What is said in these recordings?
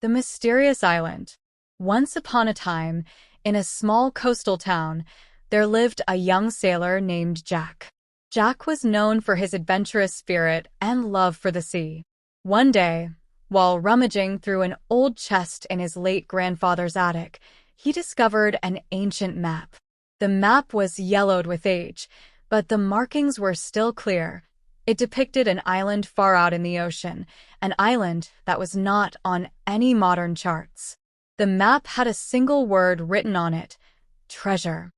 The Mysterious Island. Once upon a time, in a small coastal town, there lived a young sailor named Jack. Jack was known for his adventurous spirit and love for the sea. One day, while rummaging through an old chest in his late grandfather's attic, he discovered an ancient map. The map was yellowed with age, but the markings were still clear. It depicted an island far out in the ocean, an island that was not on any modern charts. The map had a single word written on it: treasure.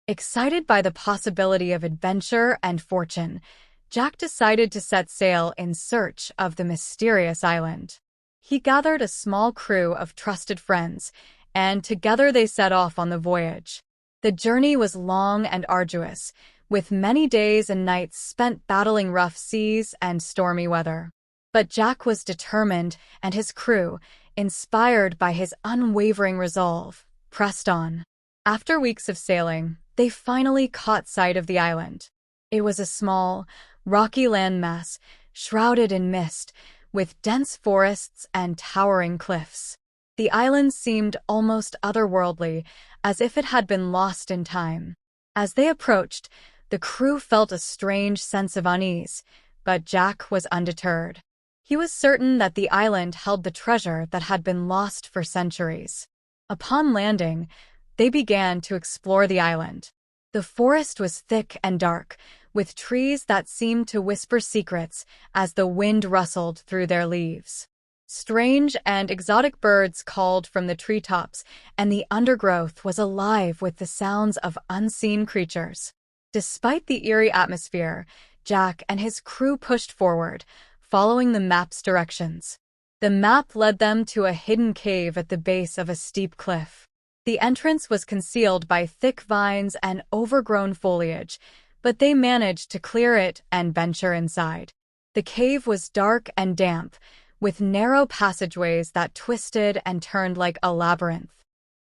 Excited by the possibility of adventure and fortune, Jack decided to set sail in search of the mysterious island. He gathered a small crew of trusted friends, and together they set off on the voyage. The journey was long and arduous, with many days and nights spent battling rough seas and stormy weather. But Jack was determined, and his crew, inspired by his unwavering resolve, pressed on. After weeks of sailing, they finally caught sight of the island. It was a small, rocky landmass, shrouded in mist, with dense forests and towering cliffs. The island seemed almost otherworldly, as if it had been lost in time. As they approached, the crew felt a strange sense of unease, but Jack was undeterred. He was certain that the island held the treasure that had been lost for centuries. Upon landing, they began to explore the island. The forest was thick and dark, with trees that seemed to whisper secrets as the wind rustled through their leaves. Strange and exotic birds called from the treetops, and the undergrowth was alive with the sounds of unseen creatures. Despite the eerie atmosphere, Jack and his crew pushed forward, following the map's directions. The map led them to a hidden cave at the base of a steep cliff. The entrance was concealed by thick vines and overgrown foliage, but they managed to clear it and venture inside. The cave was dark and damp, with narrow passageways that twisted and turned like a labyrinth.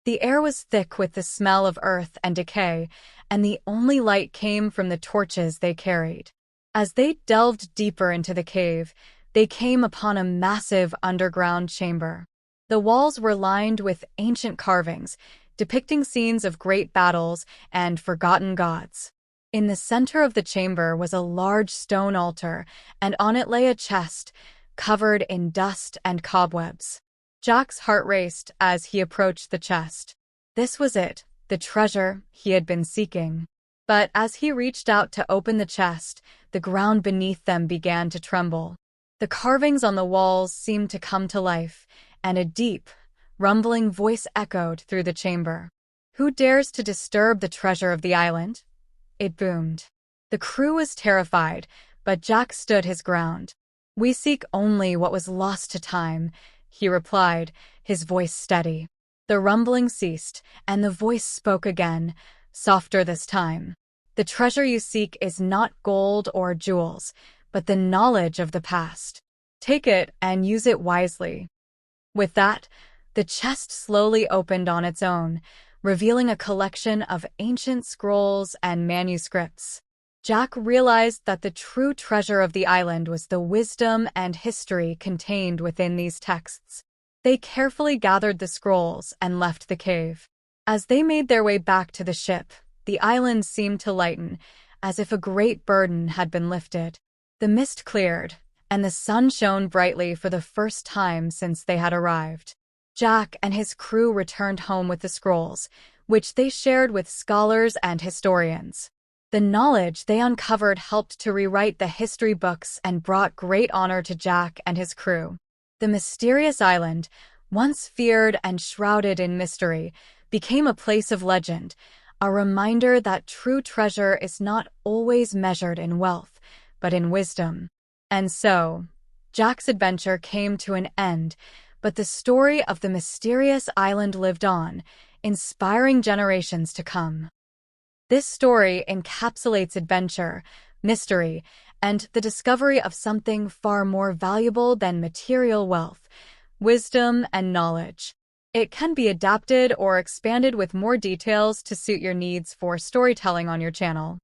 The air was thick with the smell of earth and decay, and the only light came from the torches they carried. As they delved deeper into the cave, they came upon a massive underground chamber. The walls were lined with ancient carvings, depicting scenes of great battles and forgotten gods. In the center of the chamber was a large stone altar, and on it lay a chest, covered in dust and cobwebs. Jack's heart raced as he approached the chest. This was it, the treasure he had been seeking. But as he reached out to open the chest, the ground beneath them began to tremble. The carvings on the walls seemed to come to life, and a deep, rumbling voice echoed through the chamber. "Who dares to disturb the treasure of the island?" It boomed. The crew was terrified, but Jack stood his ground. "We seek only what was lost to time," he replied, his voice steady. The rumbling ceased, and the voice spoke again, softer this time. "The treasure you seek is not gold or jewels, but the knowledge of the past. Take it and use it wisely." With that, the chest slowly opened on its own, revealing a collection of ancient scrolls and manuscripts. Jack realized that the true treasure of the island was the wisdom and history contained within these texts. They carefully gathered the scrolls and left the cave. As they made their way back to the ship, the island seemed to lighten, as if a great burden had been lifted. The mist cleared, and the sun shone brightly for the first time since they had arrived. Jack and his crew returned home with the scrolls, which they shared with scholars and historians. The knowledge they uncovered helped to rewrite the history books and brought great honor to Jack and his crew. The mysterious island, once feared and shrouded in mystery, became a place of legend, a reminder that true treasure is not always measured in wealth, but in wisdom. And so, Jack's adventure came to an end, but the story of the mysterious island lived on, inspiring generations to come. This story encapsulates adventure, mystery, and the discovery of something far more valuable than material wealth: wisdom and knowledge. It can be adapted or expanded with more details to suit your needs for storytelling on your channel.